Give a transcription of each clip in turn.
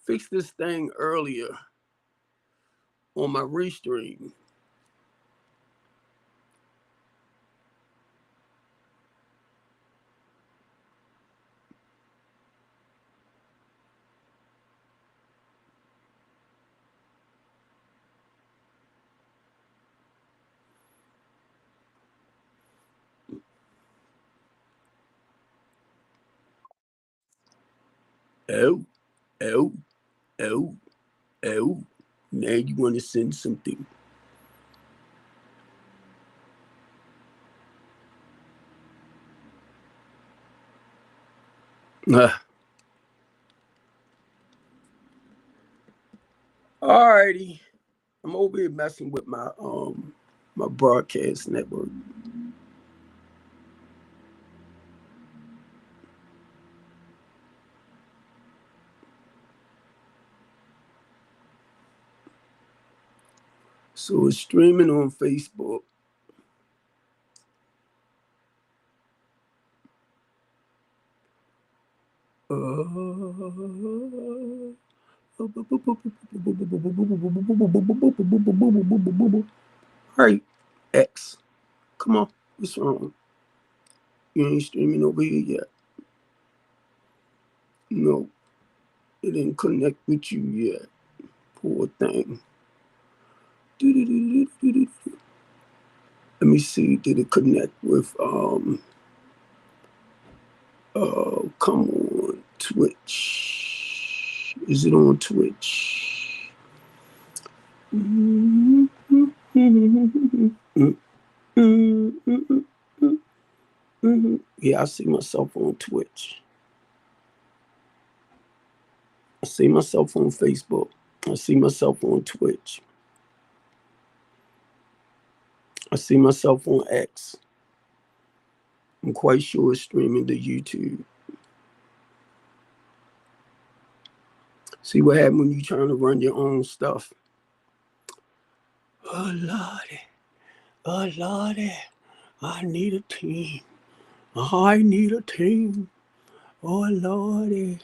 fixed this thing earlier on my Restream. Oh, oh, oh, oh. Now you want to send something. Alrighty. I'm over here messing with my broadcast network. So it's streaming on Facebook. Alright, X. Come on. What's wrong? You ain't streaming over here yet. No, it didn't connect with you yet. Poor thing. Let me see. Did it connect with come on, Twitch. Is it on Twitch? Yeah, I see myself on Twitch. I see myself on Facebook. I see myself on Twitch. I see myself on X. I'm quite sure it's streaming to YouTube. See what happened when you're trying to run your own stuff. Oh, Lordy. Oh, Lordy. I need a team. I need a team. Oh, Lordy.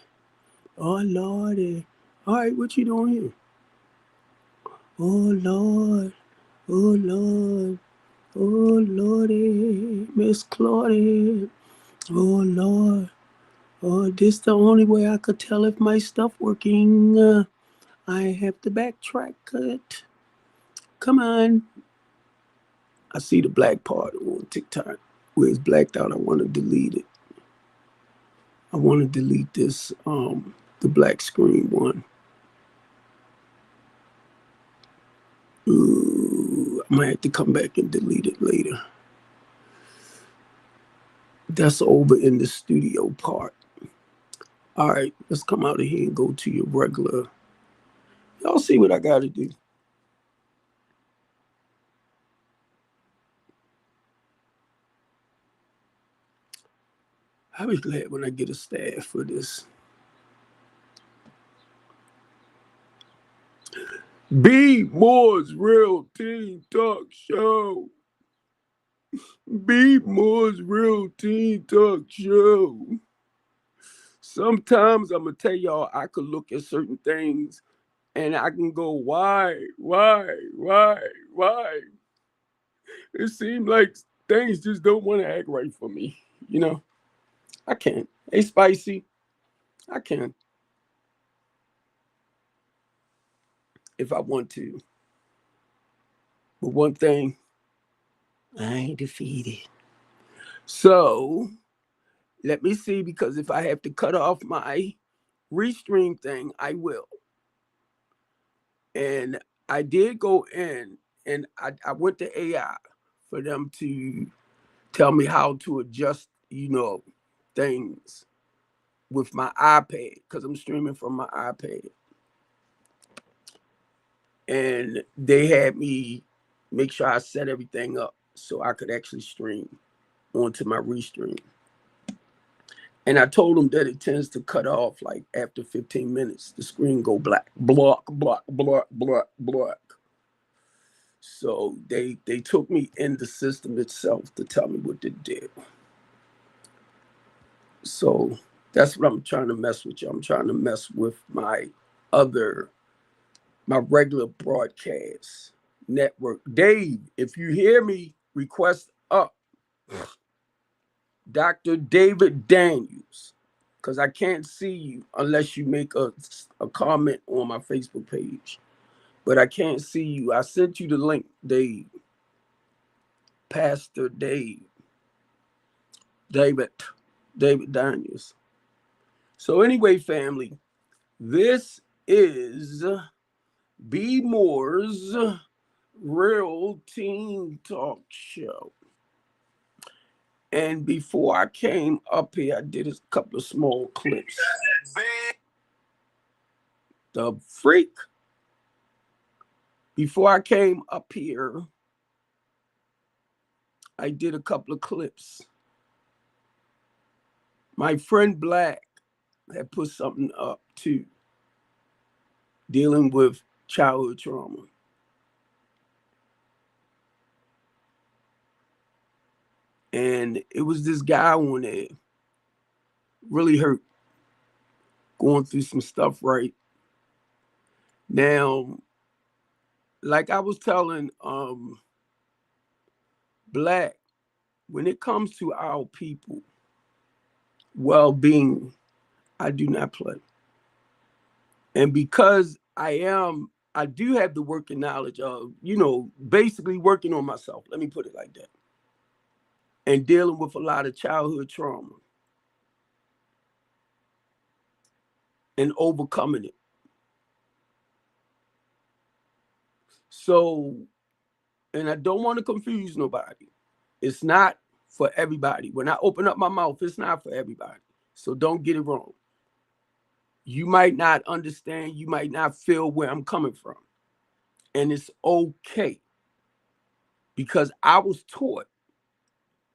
Oh, Lordy. All right, what you doing here? Oh, Lord. Oh, Lord. Oh, Lordy. Miss Claudia. Oh, Lord. Oh, this the only way I could tell if my stuff working. I have to backtrack it. Come on. I see the black part on TikTok. Where it's blacked out, I want to delete it. I want to delete this, the black screen one. Ooh, I might have to come back and delete it later. That's over in the studio part. All right, let's come out of here and go to your regular. Y'all see what I got to do. I'll be glad when I get a staff for this. B Moore's Real Teen Talk Show. B Moore's Real Teen Talk Show. Sometimes I'm going to tell y'all I could look at certain things and I can go, why? It seems like things just don't want to act right for me. You know, I can. Hey, Spicy, I can. If I want to. But one thing, I ain't defeated. So let me see, because if I have to cut off my Restream thing, I will. And I did go in and I went to AI for them to tell me how to adjust, things with my iPad, because I'm streaming from my iPad. And they had me make sure I set everything up so I could actually stream onto my Restream. And I told them that it tends to cut off like after 15 minutes. The screen go black, block. So they took me in the system itself to tell me what to do. So that's what I'm trying to mess with you. I'm trying to mess with my other, my regular broadcast network. Dave, if you hear me, request up. Dr. David Daniels, because I can't see you unless you make a comment on my Facebook page. But I can't see you. I sent you the link, Dave. Pastor David Daniels. So anyway, family, this is B Moore's Real Teen Talk Show. And before I came up here, I did a couple of small clips. The freak. Before I came up here, I did a couple of clips. My friend Black had put something up too, dealing with childhood trauma. And it was this guy on there, really hurt, going through some stuff right now. Like I was telling Black, when it comes to our people well-being, I do not play. And because I do have the working knowledge of, basically working on myself, let me put it like that, and dealing with a lot of childhood trauma and overcoming it. So, and I don't want to confuse nobody. It's not for everybody. When I open up my mouth, it's not for everybody. So don't get it wrong. You might not understand. You might not feel where I'm coming from. And it's okay. Because I was taught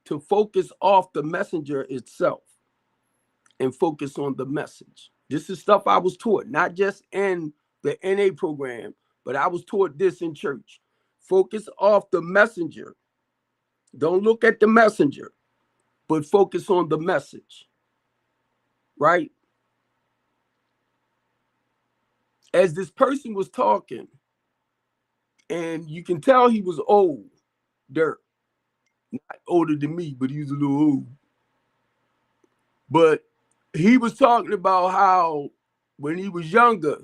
to focus off the messenger itself and focus on the message. This is stuff I was taught, not just in the NA program, but I was taught this in church. Focus off the messenger. Don't look at the messenger, but focus on the message, right? As this person was talking, and you can tell he was older, not older than me, but he was a little old. But he was talking about how when he was younger,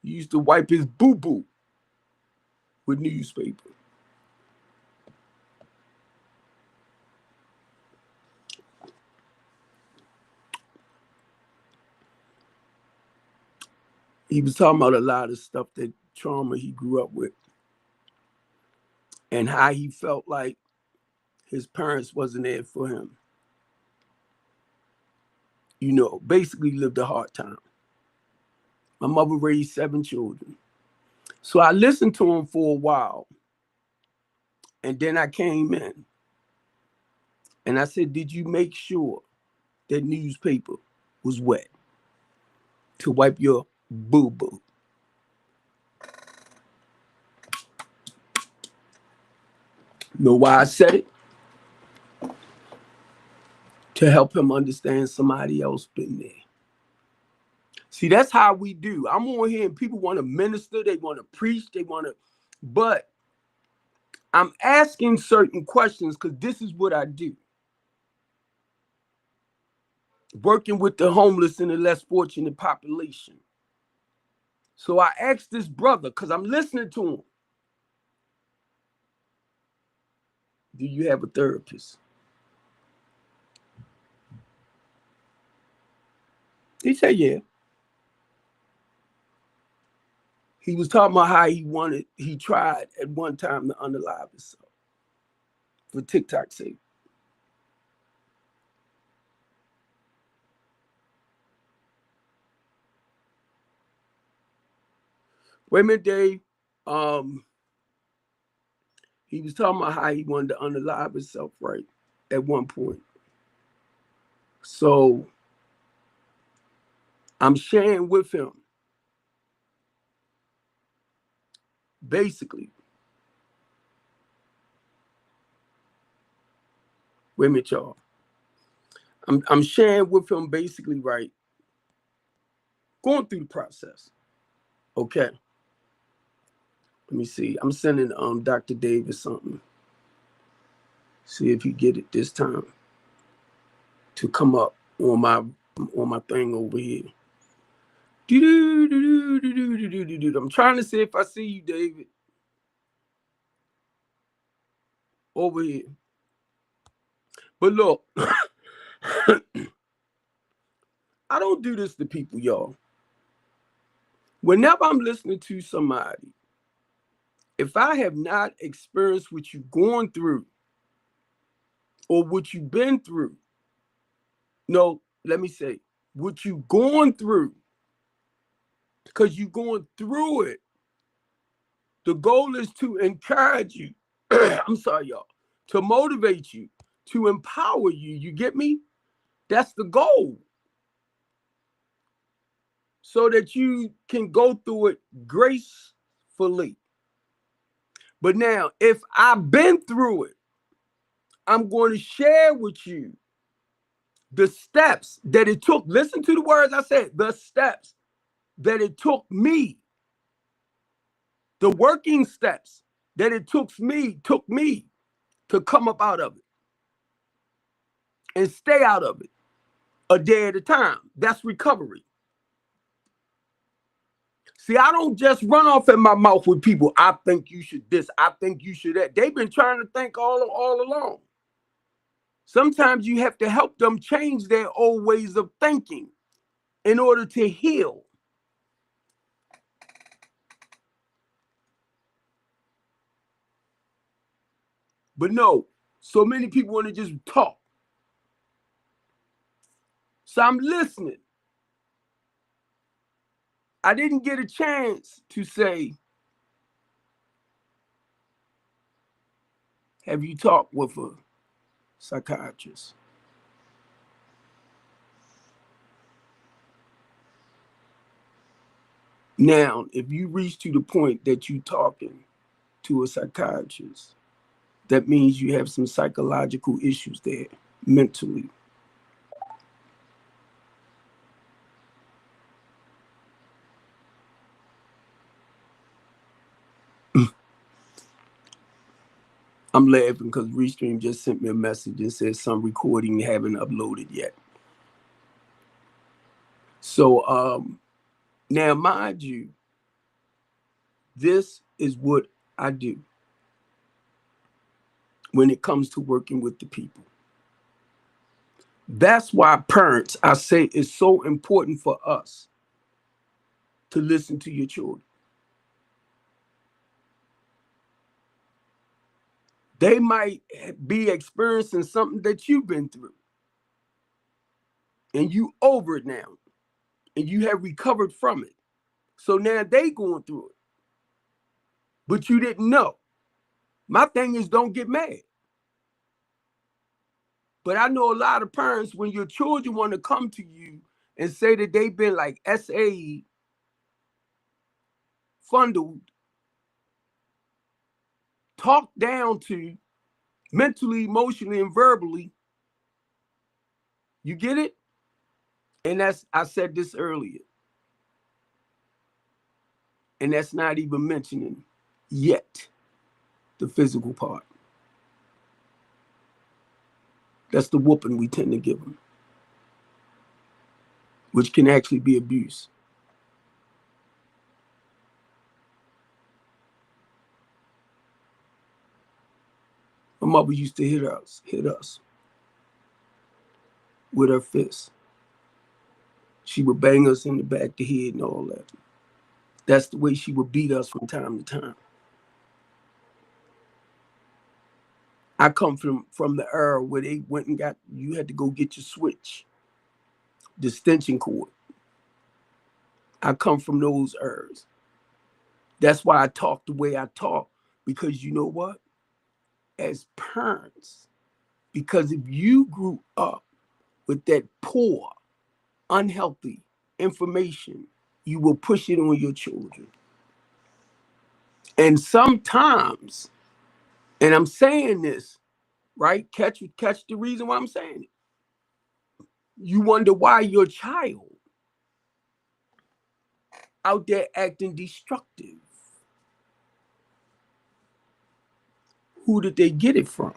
he used to wipe his boo-boo with newspaper. He was talking about a lot of stuff, that trauma he grew up with, and how he felt like his parents wasn't there for him. Basically lived a hard time. My mother raised 7 children. So I listened to him for a while. And then I came in. And I said, did you make sure that newspaper was wet to wipe your boo-boo? Know why I said it? To help him understand somebody else been there. See, that's how we do. I'm on here and people want to minister, they want to preach, but I'm asking certain questions because this is what I do. Working with the homeless and the less fortunate population. So I asked this brother, because I'm listening to him, do you have a therapist? He said, yeah. He was talking about how he tried at one time to unalive himself for TikTok's sake. Wait a minute, Dave. He was talking about how he wanted to unalive himself, right, at one point. So I'm sharing with him, basically. Wait a minute, y'all. I'm sharing with him basically, right, going through the process. Okay. Let me see. I'm sending Dr. Davis something. See if you get it this time to come up on my thing over here. I'm trying to see if I see you, David, over here. But look, I don't do this to people, y'all. Whenever I'm listening to somebody, if I have not experienced what you've gone through or what you've been through, no, let me say, what you've gone through, because you're going through it, the goal is to encourage you. I'm sorry, y'all, to motivate you, to empower you. You get me? That's the goal. So that you can go through it gracefully. But now, if I've been through it, I'm going to share with you the steps that it took. Listen to the words I said, the steps that it took me, the working steps that it took me to come up out of it and stay out of it a day at a time. That's recovery. See, I don't just run off at my mouth with people. I think you should this. I think you should that. They've been trying to think all along. Sometimes you have to help them change their old ways of thinking in order to heal. But no, so many people want to just talk. So I'm listening. I didn't get a chance to say, have you talked with a psychiatrist? Now, if you reach to the point that you're talking to a psychiatrist, that means you have some psychological issues there, mentally. I'm laughing because Restream just sent me a message and said some recording haven't uploaded yet. So now, mind you, this is what I do when it comes to working with the people. That's why parents, I say, it's so important for us to listen to your children. They might be experiencing something that you've been through, and you over it now, and you have recovered from it. So now they going through it, but you didn't know. My thing is, don't get mad. But I know a lot of parents, when your children want to come to you and say that they've been like SA fundled, talked down to mentally, emotionally, and verbally, you get it? And that's, I said this earlier, and that's not even mentioning yet the physical part. That's the whooping we tend to give them, which can actually be abuse. My mother used to hit us with her fist. She would bang us in the back of the head and all that. That's the way she would beat us from time to time. I come from the era where they went and got, you had to go get your switch, the extension cord. I come from those eras. That's why I talk the way I talk, because you know what? As parents, because if you grew up with that poor, unhealthy information, you will push it on your children. And sometimes, and I'm saying this, right? Catch the reason why I'm saying it. You wonder why your child out there acting destructive. Who did they get it from?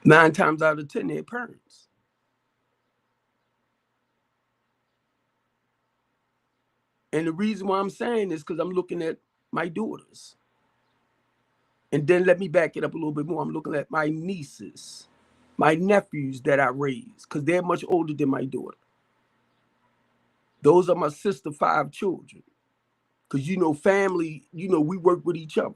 9 times out of 10, their parents. And the reason why I'm saying this, because I'm looking at my daughters. And then let me back it up a little bit more. I'm looking at my nieces, my nephews that I raised, because they're much older than my daughter. Those are my sister 5 children. Because, family, we work with each other.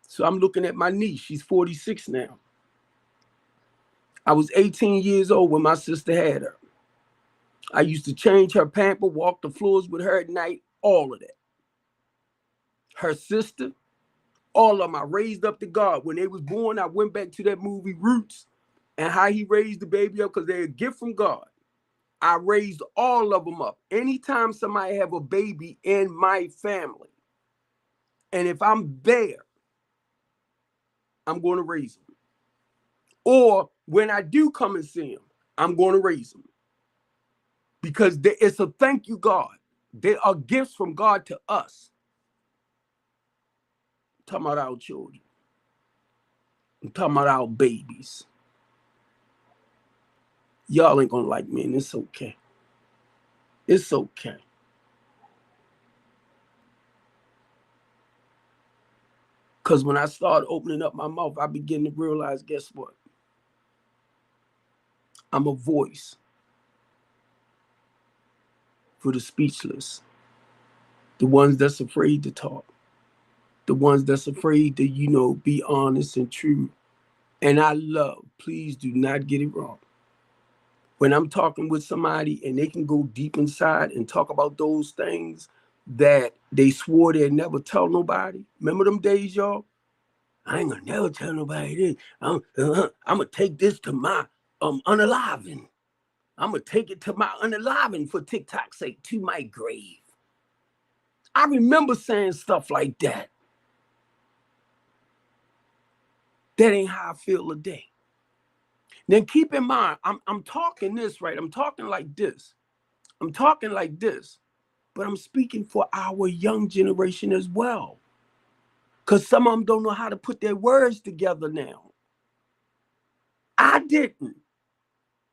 So I'm looking at my niece. She's 46 now. I was 18 years old when my sister had her. I used to change her pamper, walk the floors with her at night, all of that. Her sister, all of them, I raised up to God. When they was born, I went back to that movie Roots and how he raised the baby up because they're a gift from God. I raised all of them up. Anytime somebody have a baby in my family, and if I'm there, I'm going to raise them. Or when I do come and see them, I'm going to raise them. Because it's a thank you, God. They are gifts from God to us. I'm talking about our children. I'm talking about our babies. Y'all ain't going to like me, and it's okay. It's okay. Because when I started opening up my mouth, I began to realize, guess what? I'm a voice for the speechless, the ones that's afraid to talk, the ones that's afraid to, be honest and true. And I love, please do not get it wrong. When I'm talking with somebody and they can go deep inside and talk about those things that they swore they'd never tell nobody. Remember them days, y'all? I ain't gonna never tell nobody this. I'm gonna take this to my unaliving. I'm gonna take it to my unaliving for TikTok's sake, to my grave. I remember saying stuff like that. That ain't how I feel today. Then keep in mind, I'm talking this, right? I'm talking like this. I'm talking like this, but I'm speaking for our young generation as well. Because some of them don't know how to put their words together now. I didn't.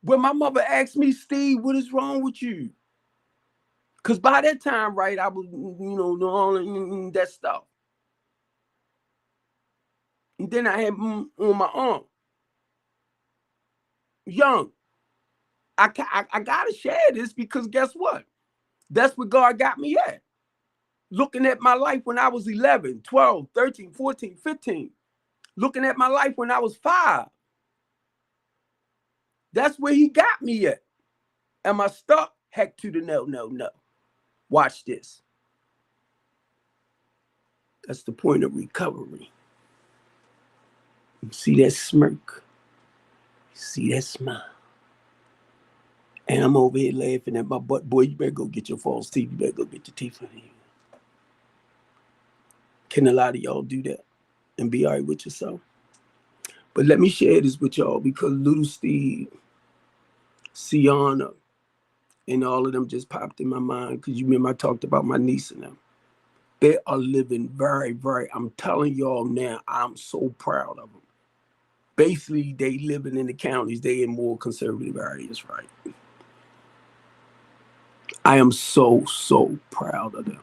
When my mother asked me, Steve, what is wrong with you? Because by that time, right, I was, doing that stuff. And then I had on my arm. Young. I got to share this because guess what? That's where God got me at. Looking at my life when I was 11, 12, 13, 14, 15. Looking at my life when I was 5. That's where he got me at. Am I stuck? Heck to the no. Watch this. That's the point of recovery. You see that smirk? You see that smile? And I'm over here laughing at my butt. Boy, you better go get your false teeth. You better go get your teeth out of here. Can a lot of y'all do that and be all right with yourself? But let me share this with y'all because little Steve, Sienna, and all of them just popped in my mind because you remember I talked about my niece and them. They are living very, very, I'm telling y'all now, I'm so proud of them. Basically, they living in the counties. They in more conservative areas, right? I am so, so proud of them.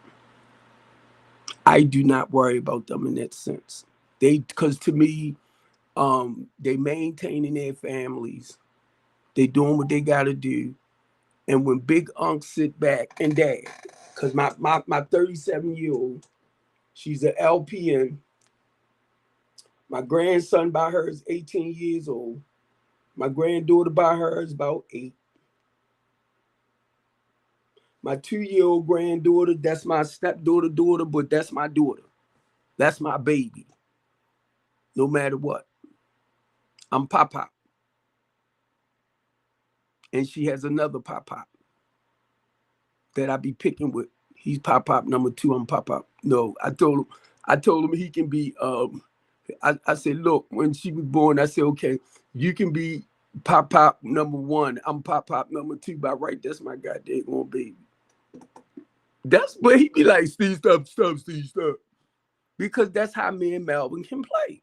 I do not worry about them in that sense. Because to me, they maintaining their families. They doing what they got to do. And when big unks sit back and dad, because my 37-year-old, she's an LPN. My grandson by her is 18 years old. My granddaughter by her is about 8. My 2-year-old granddaughter, that's my stepdaughter, but that's my daughter. That's my baby. No matter what. I'm Pop-Pop. And she has another Pop-Pop that I be picking with. He's Pop-Pop number 2. I'm Pop-Pop. No, I told him he can be, I said, look, when she was born, I said, okay, you can be Pop number one. I'm pop number two. By right, that's my goddamn on baby. That's what he be like, Steve, stop, Steve, stop. Because that's how me and Melvin can play.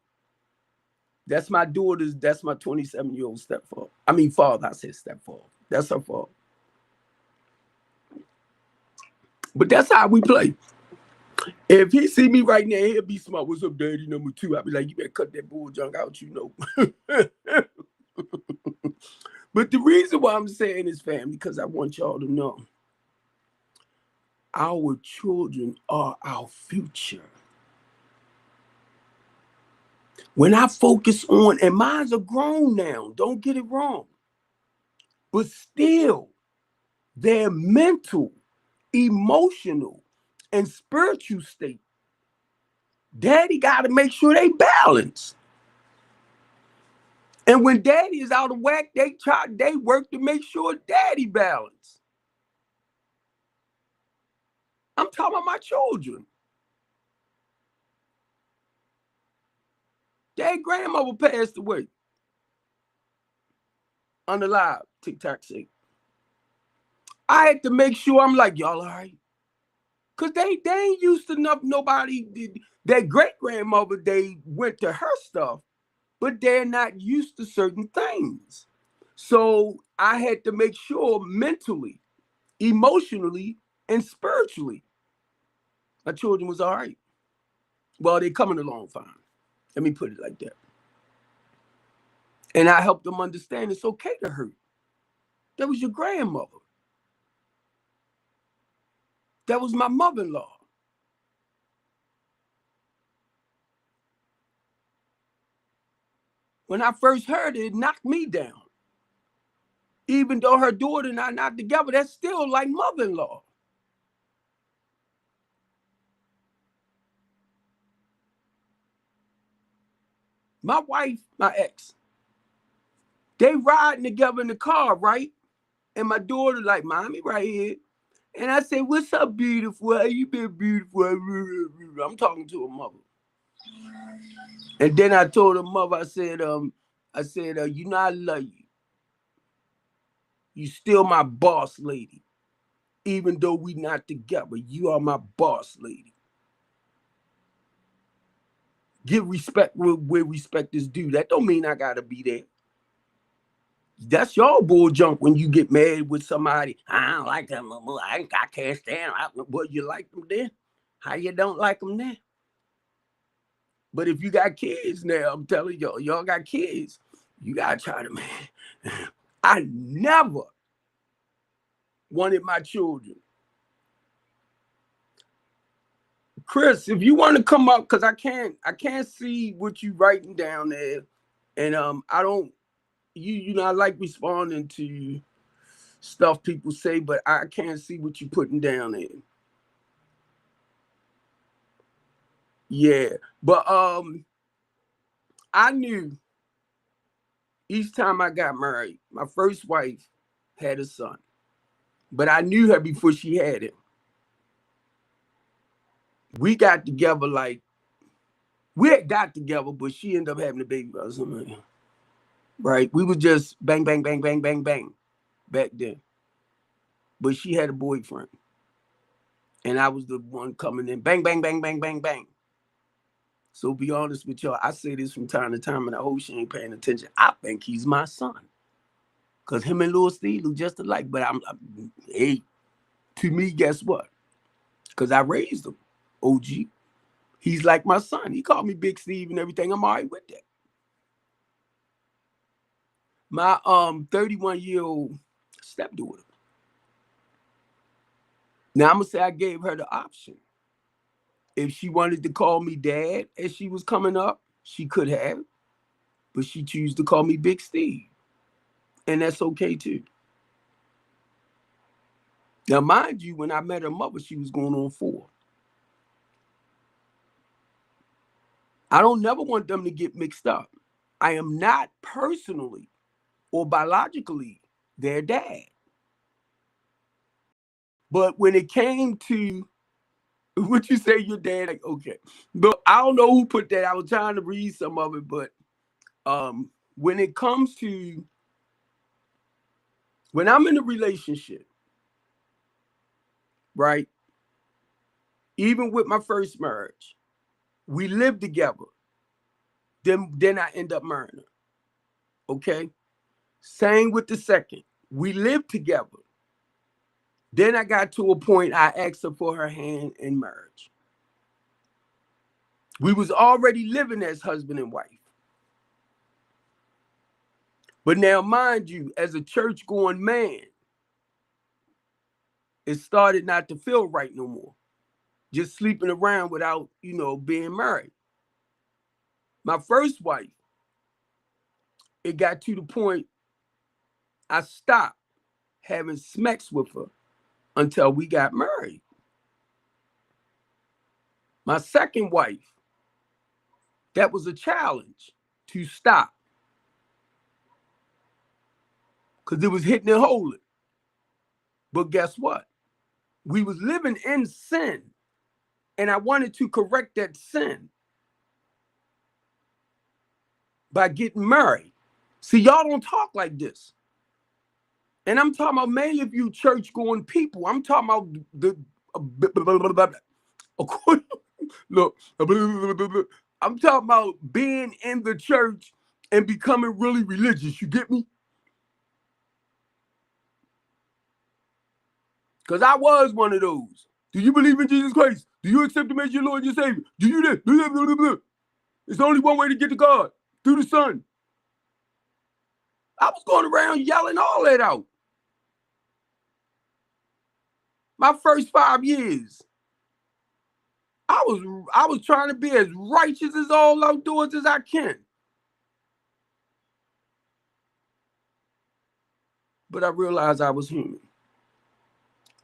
That's my daughter's, that's my 27-year-old stepfather. I mean, father, I said stepfather. That's her fault. But that's how we play. If he see me right now, he'll be smart. What's up, daddy number two? I'll be like, you better cut that bull junk out, you know. But the reason why I'm saying this, family, because I want y'all to know our children are our future. When I focus on, and mines are grown now, don't get it wrong, but still, their mental, emotional, and spiritual state, daddy got to make sure they balance. And when daddy is out of whack, they work to make sure daddy balance. I'm talking about my children. Their grandmother passed away. Unalive, TikTok say. I had to make sure, I'm like, y'all all right? Because they ain't used to nobody. Their great-grandmother, they went to her stuff, but they're not used to certain things. So I had to make sure mentally, emotionally, and spiritually, my children was all right. Well, they're coming along fine. Let me put it like that. And I helped them understand it's okay to hurt. That was your grandmother. That was my mother-in-law. When I first heard it, it knocked me down. Even though her daughter and I not together, that's still like mother-in-law. My wife, my ex, they riding together in the car, right? And my daughter like, mommy right here. And I said, what's up, beautiful? How you been, beautiful? I'm talking to her mother. And then I told her mother, I said, you know I love you. You still my boss lady. Even though we not together, you are my boss lady. Give respect where respect is due. That don't mean I gotta be there. That's your bull junk when you get mad with somebody. I don't like them. I can't stand them. Well, you like them then? How you don't like them then? But if you got kids now, I'm telling y'all got kids. You gotta try to, man. I never wanted my children. Chris, if you want to come up, because I can't see what you writing down there. And I don't, you know, I like responding to stuff people say, but I can't see what you putting down there. Yeah, but I knew each time I got married, my first wife had a son, but I knew her before she had him. We got together we had got together, but she ended up having a baby or something. Right? We was just bang, bang, bang, bang, bang, bang back then. But she had a boyfriend. And I was the one coming in, bang, bang, bang, bang, bang, bang. So be honest with y'all, I say this from time to time, and I hope she ain't paying attention. I think he's my son. Because him and Lil Steve look just alike. But hey, to me, guess what? Because I raised him, OG. He's like my son. He called me Big Steve and everything. I'm all right with that. My 31-year-old stepdaughter. Now I'm gonna say I gave her the option. If she wanted to call me dad as she was coming up, she could have, but she chose to call me Big Steve. And that's okay too. Now, mind you, when I met her mother, she was going on 4. I don't never want them to get mixed up. I am not personally or biologically their dad. But when it came to what you say your dad, like, okay. But I don't know who put that. I was trying to read some of it, but when it comes to When I'm in a relationship, right? Even with my first marriage, we live together. Then I end up marrying her. Okay? Same with the second. We live together. Then I got to a point I asked her for her hand in marriage. We was already living as husband and wife. But now, mind you, as a church-going man, it started not to feel right no more. Just sleeping around without, being married. My first wife, it got to the point I stopped having sex with her until we got married. My second wife, that was a challenge to stop because it was hitting and holding. But guess what? We was living in sin, and I wanted to correct that sin by getting married. See, y'all don't talk like this. And I'm talking about many of you church-going people. I'm talking about look, I'm talking about being in the church and becoming really religious. You get me? Because I was one of those. Do you believe in Jesus Christ? Do you accept him as your Lord and your Savior? Do you this? There's only one way to get to God, through the Son. I was going around yelling all that out. My first 5 years, I was trying to be as righteous as all outdoors as I can. But I realized I was human.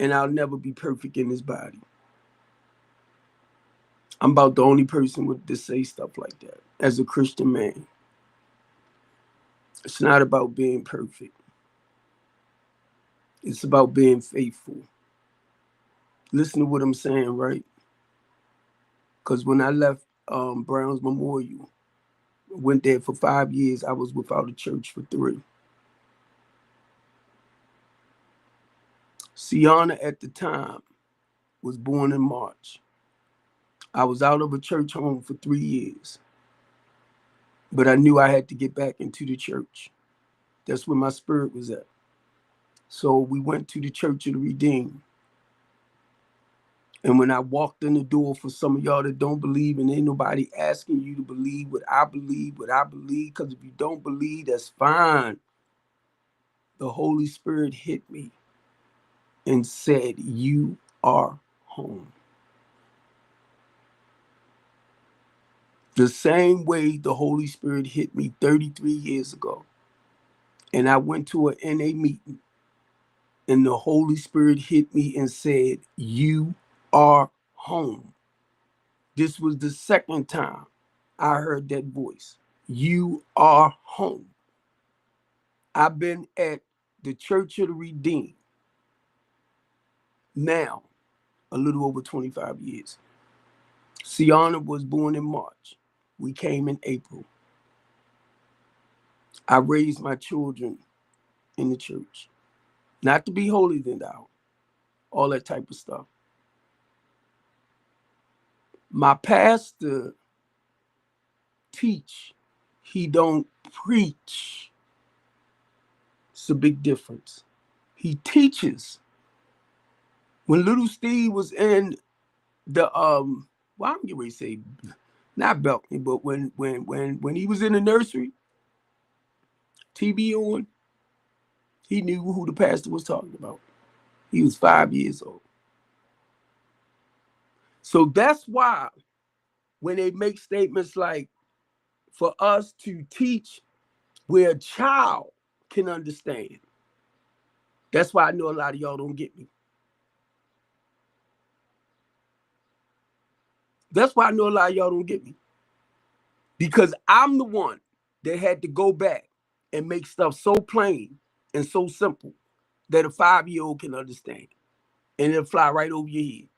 And I'll never be perfect in this body. I'm about the only person to say stuff like that as a Christian man. It's not about being perfect. It's about being faithful. Listen to what I'm saying, right? Because when I left Brown's Memorial, went there for 5 years, I was without a church for 3. Sienna at the time was born in March. I was out of a church home for 3 years. But I knew I had to get back into the church. That's where my spirit was at. So we went to the Church of the Redeemed. And when I walked in the door, for some of y'all that don't believe, and ain't nobody asking you to believe what I believe, because if you don't believe, that's fine. The Holy Spirit hit me and said, "You are home." The same way the Holy Spirit hit me 33 years ago. And I went to an NA meeting, and the Holy Spirit hit me and said, "You are home." This was the second time I heard that voice. You are home. I've been at the Church of the Redeemed now a little over 25 years. Sienna was born in March. We came in April. I raised my children in the church. Not to be holier than thou, all that type of stuff. My pastor teach, he don't preach. It's a big difference. He teaches. When little Steve was in the well, I'm getting ready to say not balcony, but when he was in the nursery, TV on, he knew who the pastor was talking about. He was 5 years old. So that's why when they make statements like, for us to teach where a child can understand, that's why I know a lot of y'all don't get me. That's why I know a lot of y'all don't get me. Because I'm the one that had to go back and make stuff so plain and so simple that a 5-year-old can understand. And it'll fly right over your head.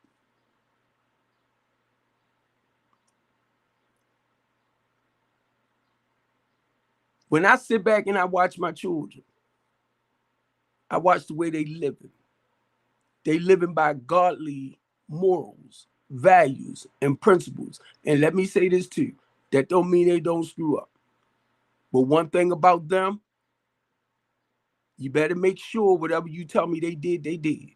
When I sit back and I watch my children, I watch the way they living. They living by godly morals, values, and principles. And let me say this too, that don't mean they don't screw up. But one thing about them, you better make sure whatever you tell me they did, they did.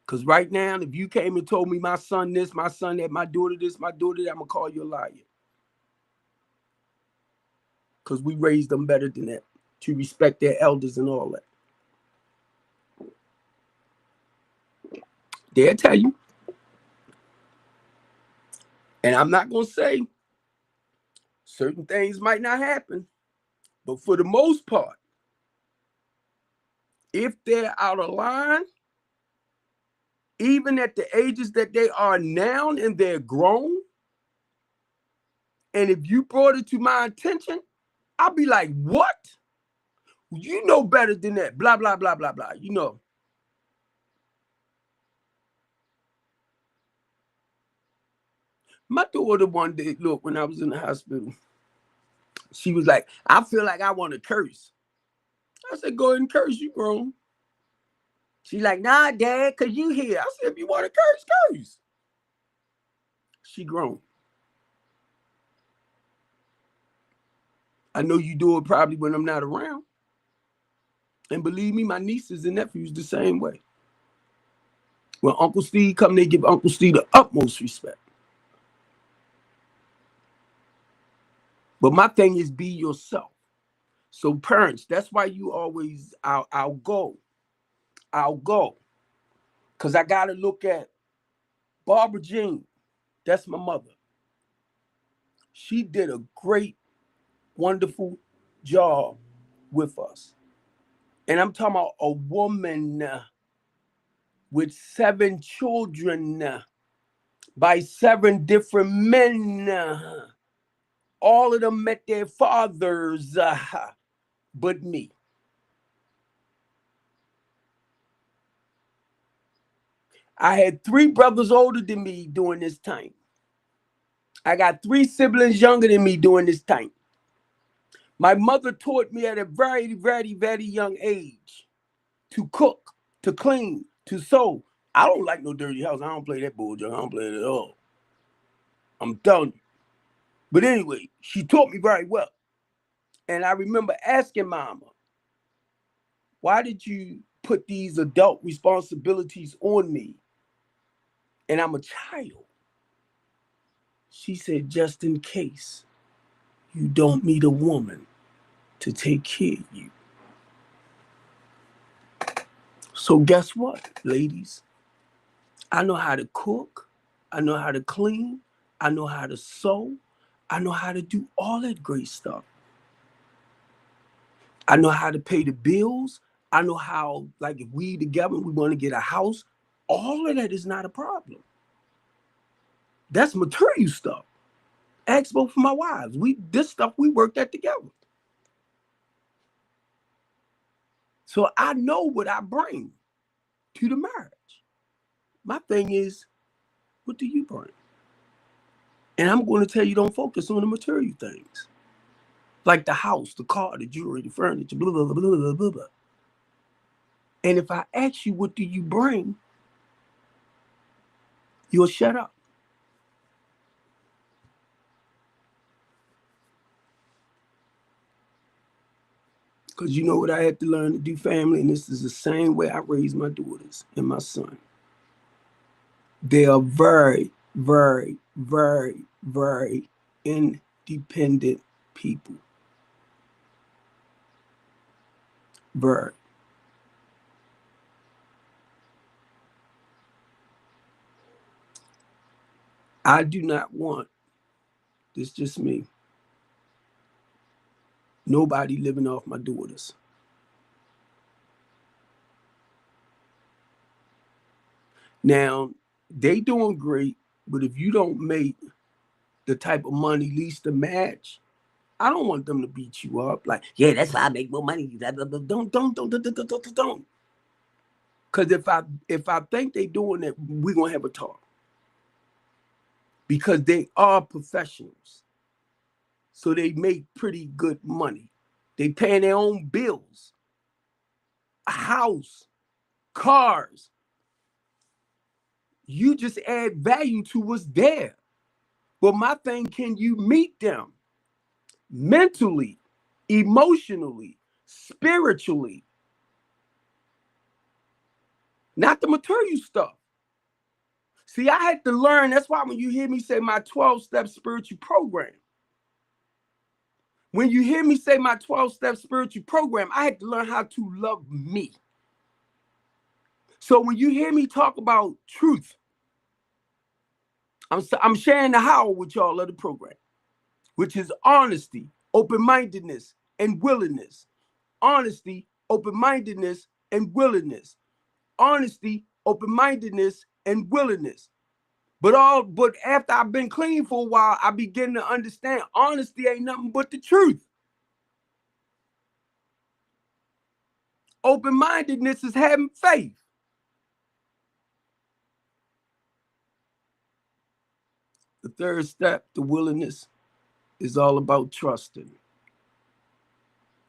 Because right now, if you came and told me my son this, my son that, my daughter this, my daughter that, I'm going to call you a liar. Because we raised them better than that, to respect their elders and all that. They'll tell you. And I'm not going to say certain things might not happen, but for the most part, if they're out of line, even at the ages that they are now and they're grown, and if you brought it to my attention, I'll be like, what? You know better than that, blah, blah, blah, blah, blah, you know. My daughter one day, look, when I was in the hospital, she was like, I feel like I want to curse. I said, go ahead and curse, you grown. She like, nah, Dad, because you here. I said, if you want to curse, curse. She grown. I know you do it probably when I'm not around. And believe me, my nieces and nephews the same way. When Uncle Steve come, they give Uncle Steve the utmost respect. But my thing is be yourself. So parents, that's why you always, I'll go. Because I got to look at Barbara Jean. That's my mother. She did a great, wonderful job with us. And I'm talking about a woman with 7 children by 7 different men. All of them met their fathers, but me. I had 3 brothers older than me during this time. I got 3 siblings younger than me during this time. My mother taught me at a very, very, very young age to cook, to clean, to sew. I don't like no dirty house. I don't play that bullshit. I don't play it at all. I'm telling you. But anyway, she taught me very well. And I remember asking Mama, why did you put these adult responsibilities on me? And I'm a child. She said, just in case you don't meet a woman to take care of you. So guess what, ladies? I know how to cook. I know how to clean. I know how to sew. I know how to do all that great stuff. I know how to pay the bills. I know how, like, if we together, we want to get a house. All of that is not a problem. That's material stuff. Ask both of my wives. This stuff we worked at together. So I know what I bring to the marriage. My thing is, what do you bring? And I'm going to tell you, don't focus on the material things. Like the house, the car, the jewelry, the furniture, blah, blah, blah, blah, blah, blah, blah. And if I ask you, what do you bring? You'll shut up. Because you know what I had to learn to do, family? And this is the same way I raise my daughters and my son. They are very, very, very, very independent people. Very. I do not want, this is just me, nobody living off my daughters. Now, they doing great, but if you don't make the type of money least to match, I don't want them to beat you up. Like, yeah, that's why I make more money. Don't. Because if I think they doing it, we're gonna have a talk. Because they are professionals. So they make pretty good money. They paying their own bills. a house, cars. You just add value to what's there. But my thing, can you meet them mentally, emotionally, spiritually? Not the material stuff. See, I had to learn. That's why when you hear me say my 12-step spiritual program, when you hear me say my 12-step spiritual program, I had to learn how to love me. So when you hear me talk about truth, I'm sharing the how with y'all of the program, which is honesty, open-mindedness, and willingness. Honesty, open-mindedness, and willingness. Honesty, open-mindedness, and willingness. But after I've been clean for a while, I begin to understand honesty ain't nothing but the truth. Open-mindedness is having faith. The third step, the willingness, is all about trusting.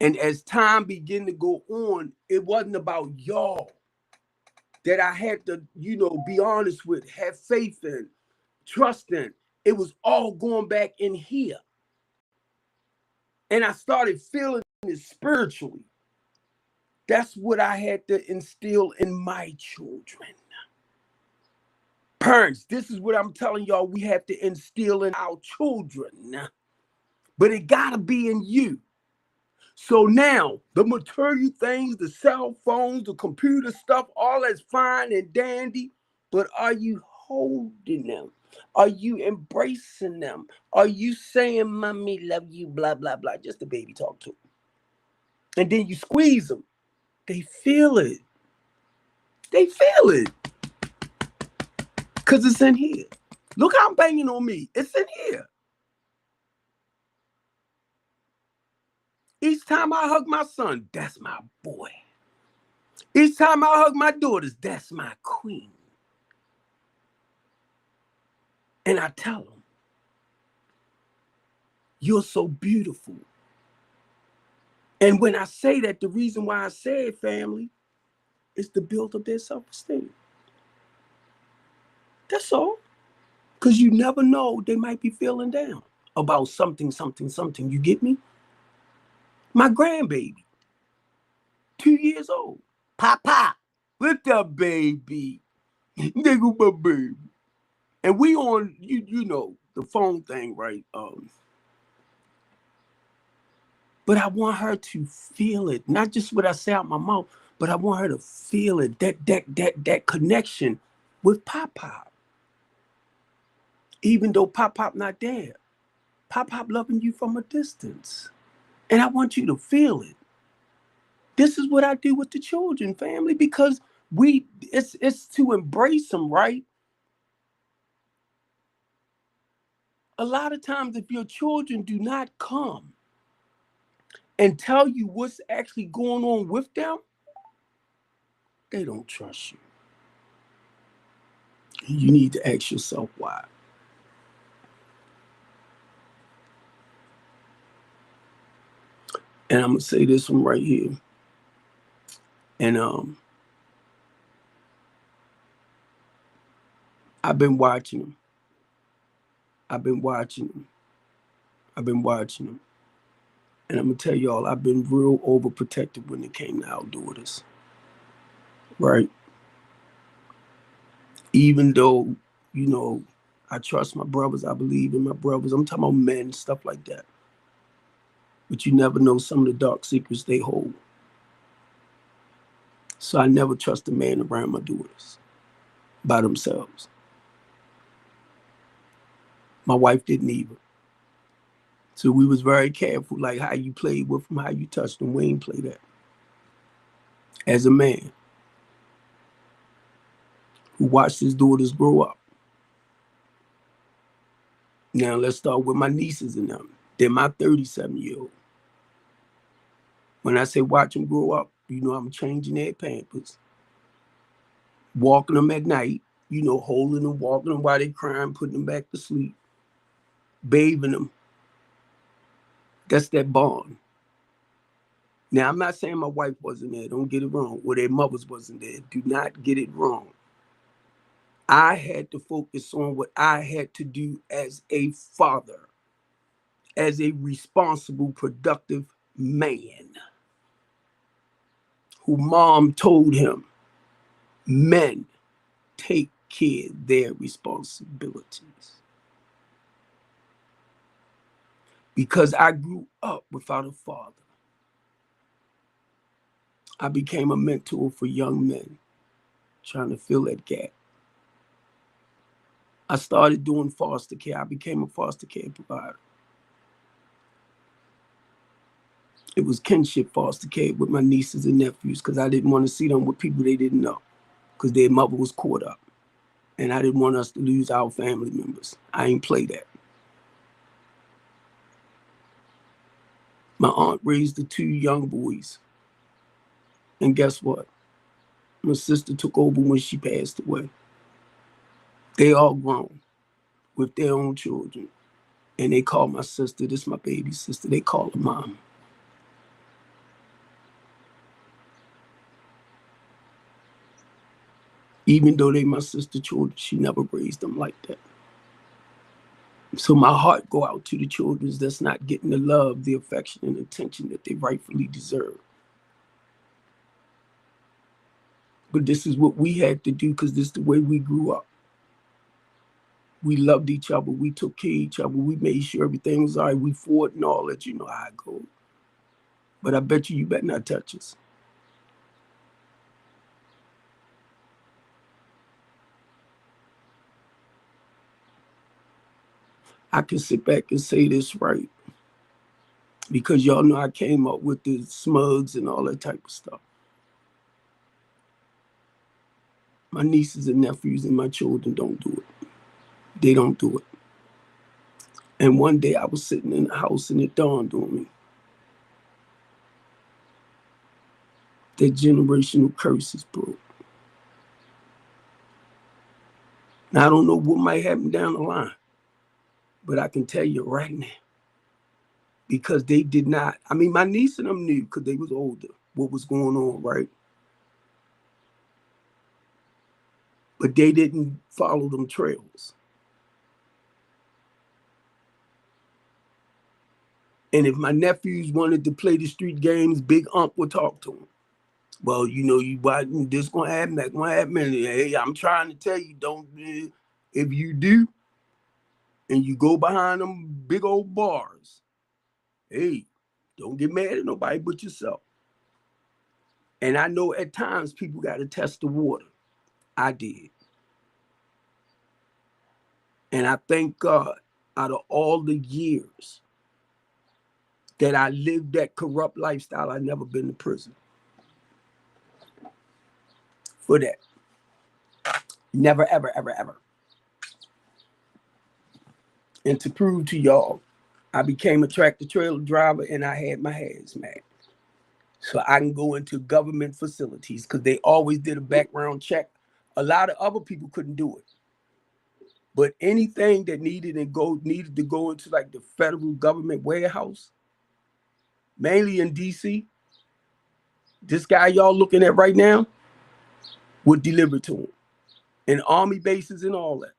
And as time began to go on, it wasn't about y'all that I had to, be honest with, have faith in, trust in. It was all going back in here. And I started feeling it spiritually. That's what I had to instill in my children. Parents, this is what I'm telling y'all we have to instill in our children. But it got to be in you. So now, the material things, the cell phones, the computer stuff, all that's fine and dandy. But are you holding them? Are you embracing them? Are you saying, mommy, love you, blah, blah, blah? Just the baby talk to them. And then you squeeze them. They feel it. They feel it. Because it's in here. Look how I'm banging on me. It's in here. Each time I hug my son, that's my boy. Each time I hug my daughters, that's my queen. And I tell them, you're so beautiful. And when I say that, the reason why I say it, family, is to build up their self-esteem. That's all. Because you never know, they might be feeling down about something. You get me? My grandbaby, 2 years old. Papa, lift up, baby. Nigga, my baby. And we on, you know, the phone thing, right? But I want her to feel it, not just what I say out my mouth, but I want her to feel it, that connection with Pop-Pop. Even though Pop-Pop not there, Pop-Pop loving you from a distance. And I want you to feel it. This is what I do with the children, family, because it's to embrace them, right? A lot of times, if your children do not come and tell you what's actually going on with them, they don't trust you. You need to ask yourself why. And I'm gonna say this one right here. And I've been watching them. And I'm gonna tell y'all, I've been real overprotective when it came to our daughters. Right? Even though, I trust my brothers, I believe in my brothers. I'm talking about men, stuff like that. But you never know some of the dark secrets they hold. So I never trust a man around my daughters by themselves. My wife didn't either. So we was very careful, like how you played with them, how you touched them. We ain't play that. As a man who watched his daughters grow up. Now let's start with my nieces and them. They're my 37-year-old. When I say watch them grow up, I'm changing their pampers, walking them at night, holding them, walking them while they're crying, putting them back to sleep, bathing them. That's that bond. Now, I'm not saying my wife wasn't there. Don't get it wrong. Or their mothers wasn't there. Do not get it wrong. I had to focus on what I had to do as a father, as a responsible, productive man, who mom told him, men take care of their responsibilities. Because I grew up without a father, I became a mentor for young men trying to fill that gap. I started doing foster care. I became a foster care provider. It was kinship foster care with my nieces and nephews because I didn't want to see them with people they didn't know because their mother was caught up. And I didn't want us to lose our family members. I ain't play that. My aunt raised the two young boys. And guess what? My sister took over when she passed away. They all grown with their own children. And they call my sister, this is my baby sister, they call her mom. Even though they my sister children, she never raised them like that. So my heart go out to the children that's not getting the love, the affection, and attention that they rightfully deserve. But this is what we had to do because this is the way we grew up. We loved each other. We took care of each other. We made sure everything was all right. We fought and all that. You know how it goes. But I bet you better not touch us. I can sit back and say this right because y'all know I came up with the smugs and all that type of stuff. My nieces and nephews and my children don't do it. They don't do it. And one day I was sitting in the house and it dawned on me that generational curse is broke. Now, I don't know what might happen down the line, but I can tell you right now, because they did not, I mean, my niece and them knew because they was older what was going on, right? But they didn't follow them trails. And if my nephews wanted to play the street games, Big Unc would talk to them. Well, you know, this gonna happen, that gonna happen. Hey, I'm trying to tell you, don't. If you do, and you go behind them big old bars, hey, don't get mad at nobody but yourself. And I know at times people got to test the water. I did. And I thank God out of all the years that I lived that corrupt lifestyle, I never been to prison for that. Never, ever, ever, ever. And to prove to y'all, I became a tractor trailer driver and I had my hazmat. So I can go into government facilities because they always did a background check. A lot of other people couldn't do it. But anything that needed to go into like the federal government warehouse, mainly in DC, this guy y'all looking at right now would deliver to him. And army bases and all that.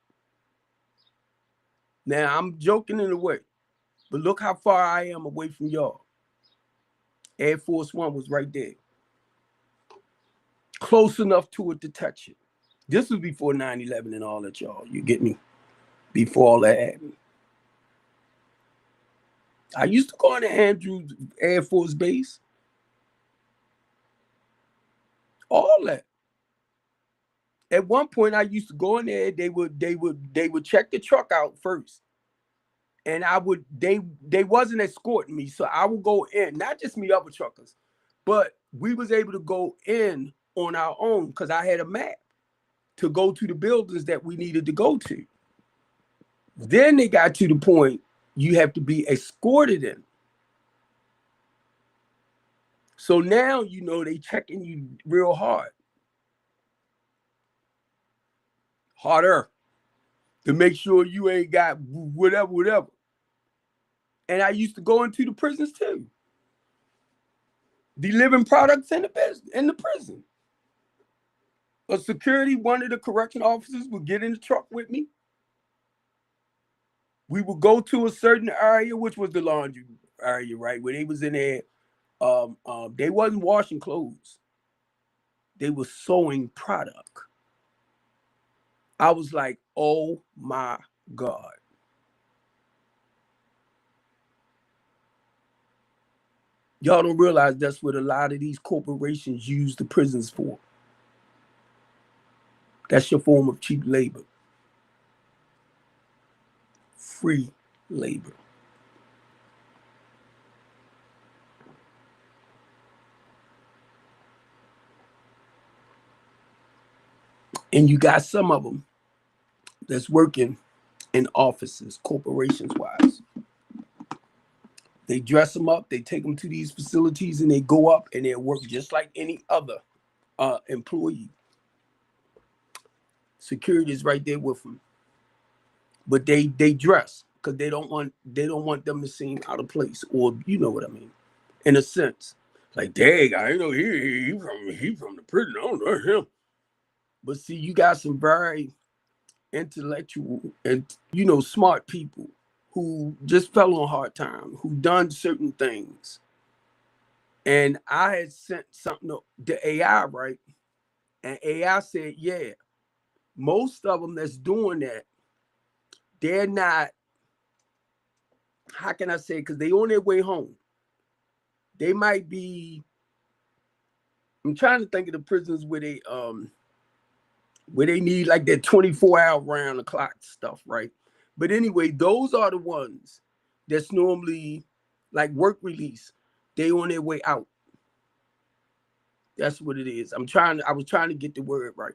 Now I'm joking in a way, but look how far I am away from y'all. Air Force One was right there. Close enough to it to touch it. This was before 9/11 and all that, y'all. You get me? Before all that happened. I used to go into Andrews Air Force Base. All that. At one point, I used to go in there. They would check the truck out first, and they wasn't escorting me, so I would go in. Not just me, other truckers, but we was able to go in on our own because I had a map to go to the buildings that we needed to go to. Then they got to the point you have to be escorted in. So now, you know, they checking you real hard. Harder. To make sure you ain't got whatever. And I used to go into the prisons too. delivering products in the prison. A security, one of the correction officers would get in the truck with me. We would go to a certain area, which was the laundry area, right? Where they was in there. They wasn't washing clothes. They were sewing product. I was like, oh my God. Y'all don't realize that's what a lot of these corporations use the prisons for. That's your form of cheap labor. Free labor. And you got some of them that's working in offices, corporations wise. They dress them up, they take them to these facilities, and they go up and they work just like any other employee. Security is right there with them, but they dress because they don't want them to seem out of place, or you know what I mean, in a sense. Like, dang, I know he from the prison. I don't know him. But see, you got some very intellectual and smart people who just fell on hard time, who done certain things. And I had sent something to the AI, right? And AI said, yeah, most of them that's doing that, they're not, how can I say, because they on their way home. They might be, I'm trying to think of the prisons where they need like that 24-hour round the clock stuff, right? But anyway, those are the ones that's normally like work release. They on their way out. That's what it is. I was trying to get the word right.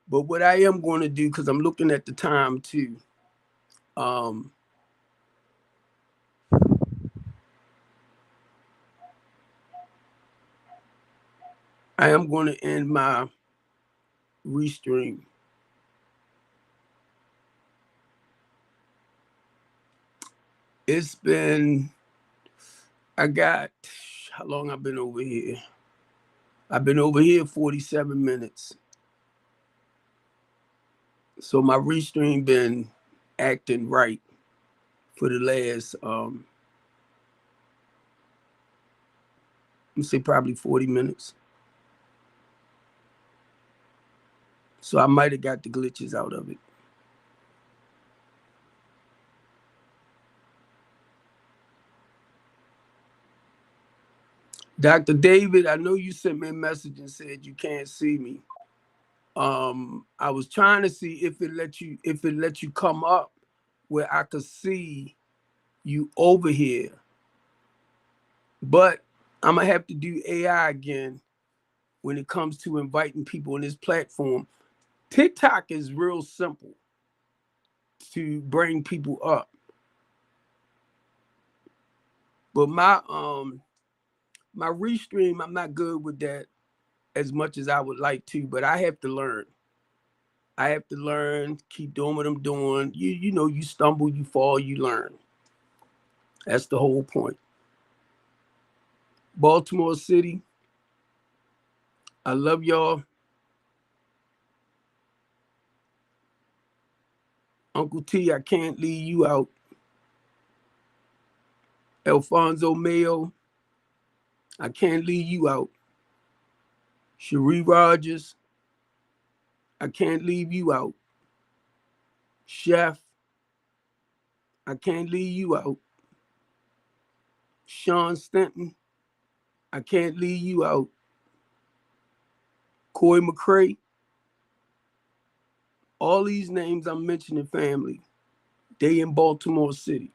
But what I am going to do, because I'm looking at the time too, I am going to end my Restream. It's been, how long I've been over here? I've been over here 47 minutes. So my Restream been acting right for the last, let me say probably 40 minutes. So I might have got the glitches out of it. Dr. David, I know you sent me a message and said you can't see me. I was trying to see if it let you come up where I could see you over here. But I'm gonna have to do AI again when it comes to inviting people on this platform. TikTok is real simple to bring people up. But my Restream, I'm not good with that as much as I would like to, but I have to learn. Keep doing what I'm doing. You stumble, you fall, you learn. That's the whole point. Baltimore City, I love y'all. Uncle T, I can't leave you out. Alfonso Mayo, I can't leave you out. Cherie Rogers, I can't leave you out. Chef, I can't leave you out. Sean Stanton, I can't leave you out. Coy McCray, all these names I'm mentioning, family, they in Baltimore City.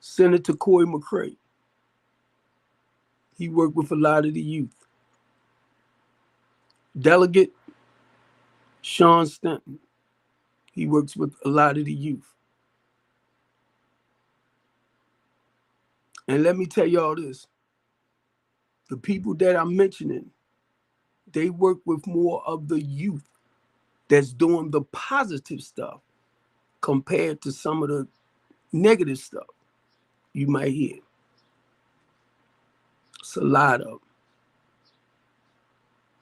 Senator Coy McCray, he worked with a lot of the youth. Delegate Sean Stanton, he works with a lot of the youth. And let me tell y'all this, the people that I'm mentioning, they work with more of the youth that's doing the positive stuff compared to some of the Negative stuff you might hear. It's a lot of.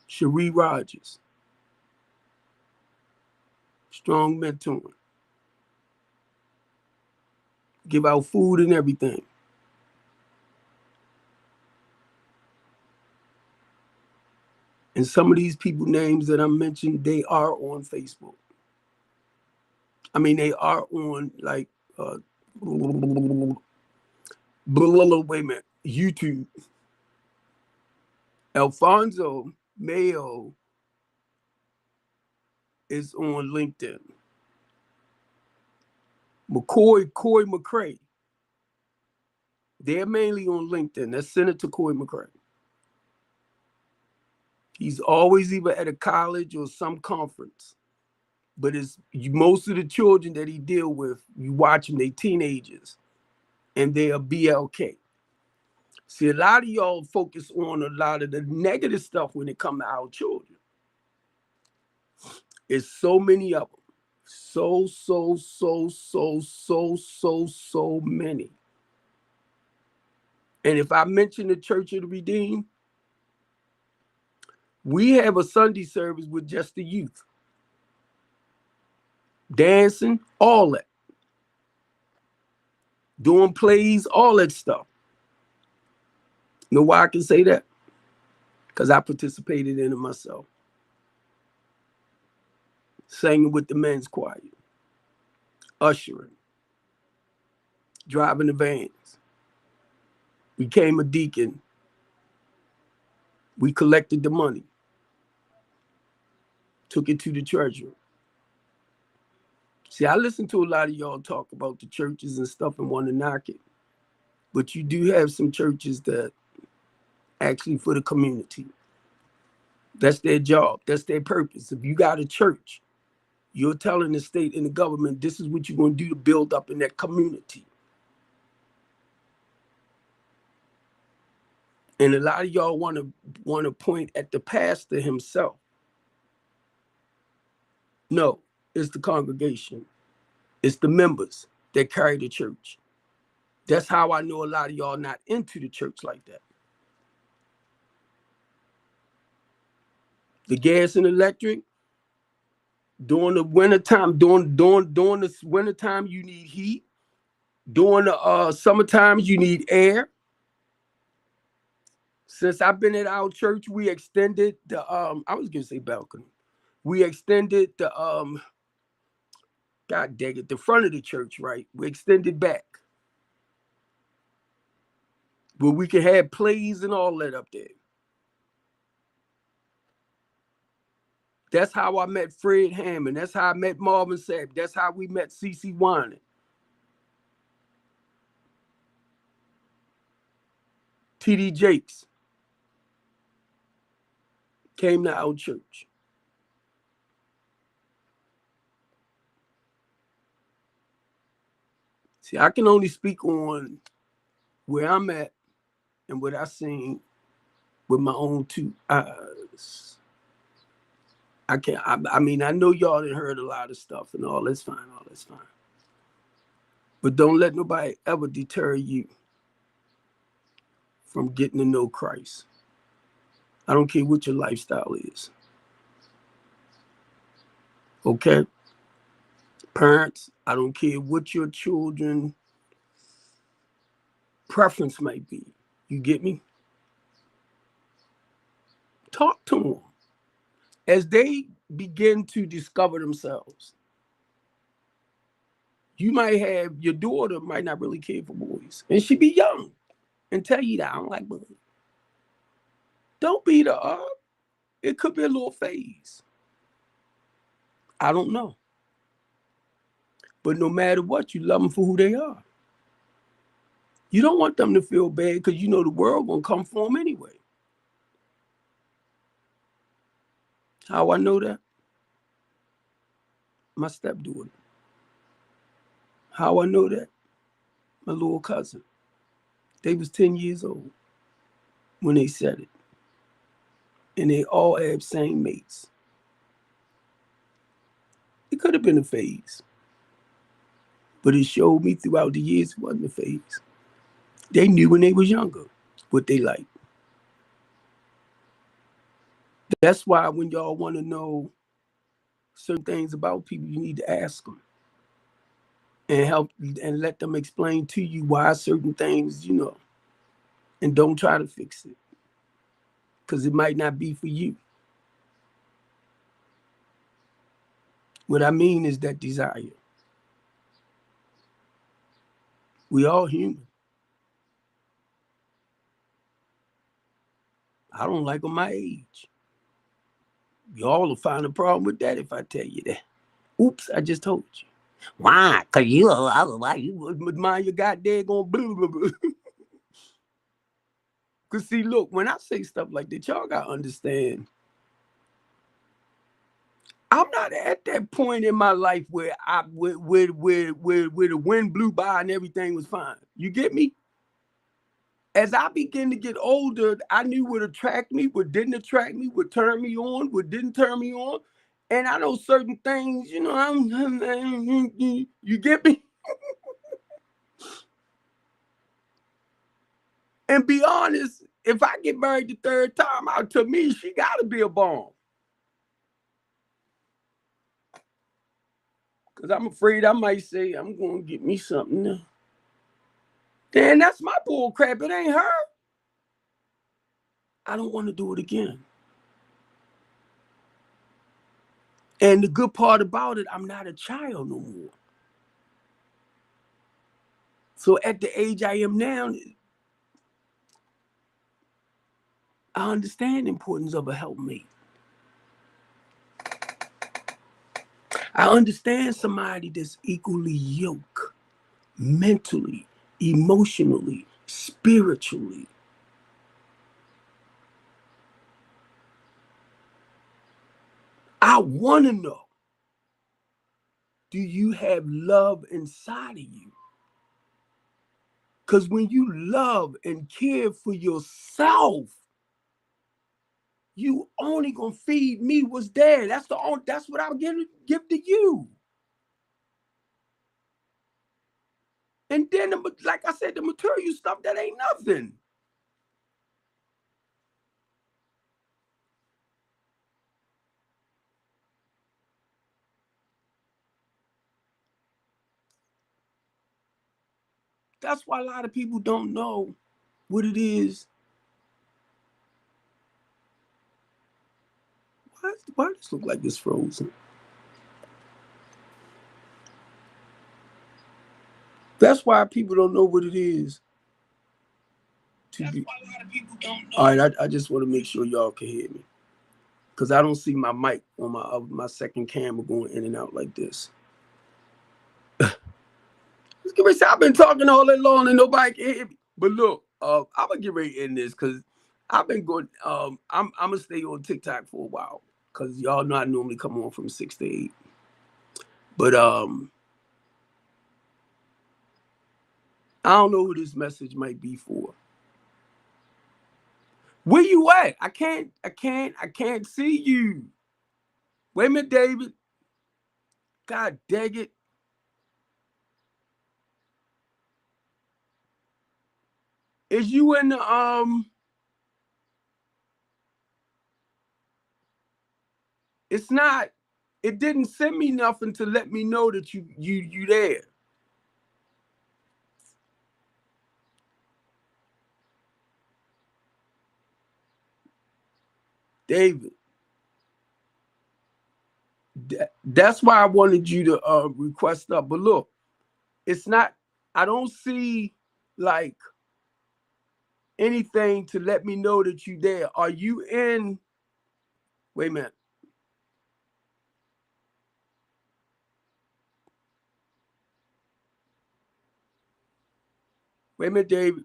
Cherie Rogers, strong mentoring. Give out food and everything. And some of these people names that I mentioned, they are on Facebook. I mean, they are on like, wait a minute, YouTube. Alfonso Mayo is on LinkedIn. Coy McCray, they're mainly on LinkedIn. That's Senator Coy McCray. He's always either at a college or some conference. But it's most of the children that he deal with, you watch them, they teenagers, and they are BLK. See, a lot of y'all focus on a lot of the negative stuff when it comes to our children. It's so many of them. So many. And if I mention the Church of the Redeemed, we have a Sunday service with just the youth. Dancing, all that. Doing plays, all that stuff. You know why I can say that? Because I participated in it myself. Singing with the men's choir. Ushering. Driving the vans. Became a deacon. We collected the money. Took it to the treasurer. See, I listen to a lot of y'all talk about the churches and stuff and want to knock it. But you do have some churches that actually for the community. That's their job. That's their purpose. If you got a church, you're telling the state and the government, this is what you're going to do to build up in that community. And a lot of y'all want to point at the pastor himself. No, it's the congregation. It's the members that carry the church. That's how I know a lot of y'all not into the church like that. The gas and electric, during the wintertime, during the wintertime, you need heat. During the summertime, you need air. Since I've been at our church, we extended the I was gonna say balcony. We extended the God dang it, the front of the church, right? We extended back. Where we could have plays and all that up there. That's how I met Fred Hammond. That's how I met Marvin Sapp. That's how we met CeCe Winan. TD Jakes came to our church. See, I can only speak on where I'm at and what I seen with my own two eyes. I can't. I mean, I know y'all done heard a lot of stuff and all that's fine. All that's fine. But don't let nobody ever deter you from getting to know Christ. I don't care what your lifestyle is. Okay? Parents, I don't care what your children preference might be. You get me? Talk to them. As they begin to discover themselves, you might have, your daughter might not really care for boys. And she be young and tell you that I don't like boys. Don't beat her up. It could be a little phase. I don't know. But no matter what, you love them for who they are. You don't want them to feel bad because you know the world gonna come for them anyway. How I know that? My stepdaughter. How I know that? My little cousin. They was 10 years old when they said it. And they all had same mates. It could have been a phase. But it showed me throughout the years it wasn't a phase. They knew when they was younger what they liked. That's why when y'all want to know certain things about people, you need to ask them and help and let them explain to you why certain things, and don't try to fix it because it might not be for you. What I mean is that desire. We all human. I don't like them my age. Y'all will find a problem with that if I tell you that. Oops, I just told you. Why? Because why you would mind your goddamn going blah, blah, blah. Because see, look, when I say stuff like that, y'all got to understand, I'm not at that point in my life where the wind blew by and everything was fine. You get me? As I begin to get older, I knew what attracted me, what didn't attract me, what turned me on, what didn't turn me on. And I know certain things, you get me? And be honest, if I get married the third time, to me, she got to be a bomb. Because I'm afraid I might say, I'm going to get me something now. Then that's my bull crap. It ain't her. I don't want to do it again. And the good part about it, I'm not a child no more. So at the age I am now, I understand the importance of a helpmate. I understand somebody that's equally yoked mentally, emotionally, spiritually. I want to know, do you have love inside of you? Because when you love and care for yourself, you only gonna feed me what's there. That's what I'm gonna give to you. And then, like I said, the material stuff, that ain't nothing. That's why a lot of people don't know what it is. Why does this look like it's frozen? That's why people don't know what it is. That's why a lot of people don't know. All right, I just want to make sure y'all can hear me, because I don't see my mic on my second camera going in and out like this. I've been talking all that long and nobody can hear me. But look, I'm gonna get ready to end this because I've been going. I'm gonna stay on TikTok for a while because y'all know I normally come on from 6 to 8. But I don't know who this message might be for. Where you at? I can't see you. Wait a minute, David. God dang it. Is you in the it's not, it didn't send me nothing to let me know that you there. David. That's why I wanted you to request stuff. But look, it's not, I don't see like anything to let me know that you there. Are you in? Wait a minute. Wait a minute, David.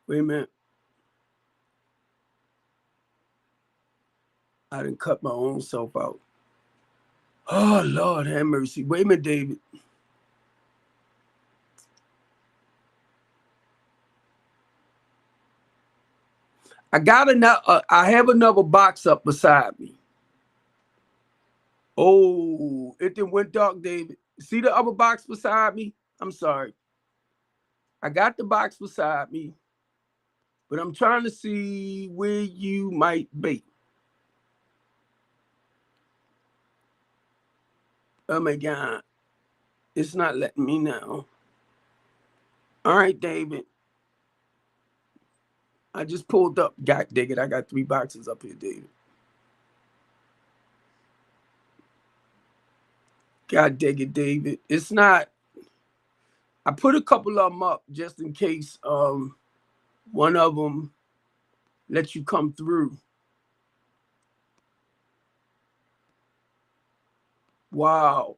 Wait a minute. I didn't cut my own self out. Oh, Lord have mercy. Wait a minute, David. I have another box up beside me. Oh, it then went dark, David. See the other box beside me? I'm sorry. I got the box beside me, but I'm trying to see where you might be. Oh my God. It's not letting me know. All right, David. I just pulled up. God dig it. I got 3 boxes up here, David. God dig it, David. It's not. I put a couple of them up just in case one of them lets you come through. Wow.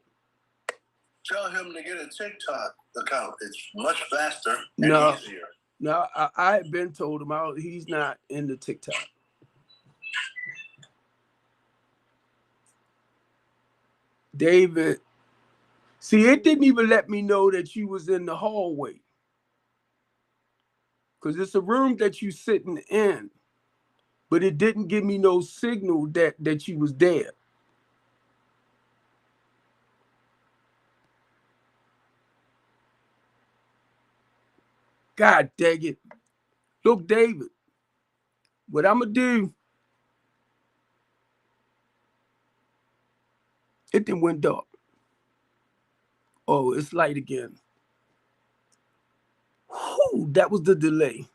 Tell him to get a TikTok account. It's much faster and easier. No, I had been told him he's not in the TikTok. David, see, it didn't even let me know that you was in the hallway. Because it's a room that you sitting in. But it didn't give me no signal that you was there. God dang it. Look, David, what I'm going to do, it then went dark. Oh, it's light again. Whew, that was the delay.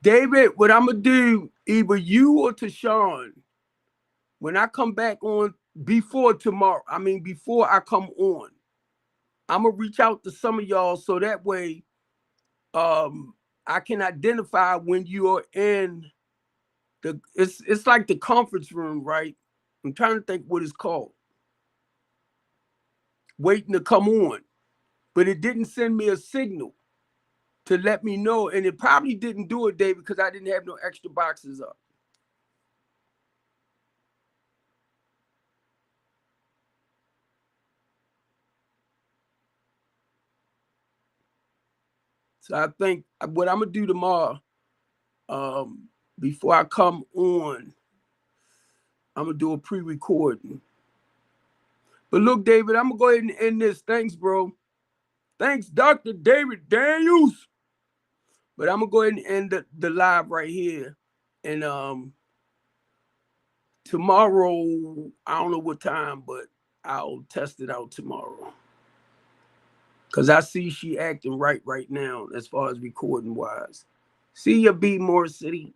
David, what I'm going to do, either you or Tashawn, when I come back on before I come on, I'm going to reach out to some of y'all so that way I can identify when you are in it's like the conference room, right? I'm trying to think what it's called. Waiting to come on. But it didn't send me a signal to let me know. And it probably didn't do it, David, because I didn't have no extra boxes up. So I think what I'm going to do tomorrow, before I come on, I'm going to do a pre-recording. But look, David, I'm going to go ahead and end this. Thanks, bro. Thanks, Dr. David Daniels. But I'm going to go ahead and end the live right here. And tomorrow, I don't know what time, but I'll test it out tomorrow. Because I see she acting right now as far as recording wise. See ya, B More City.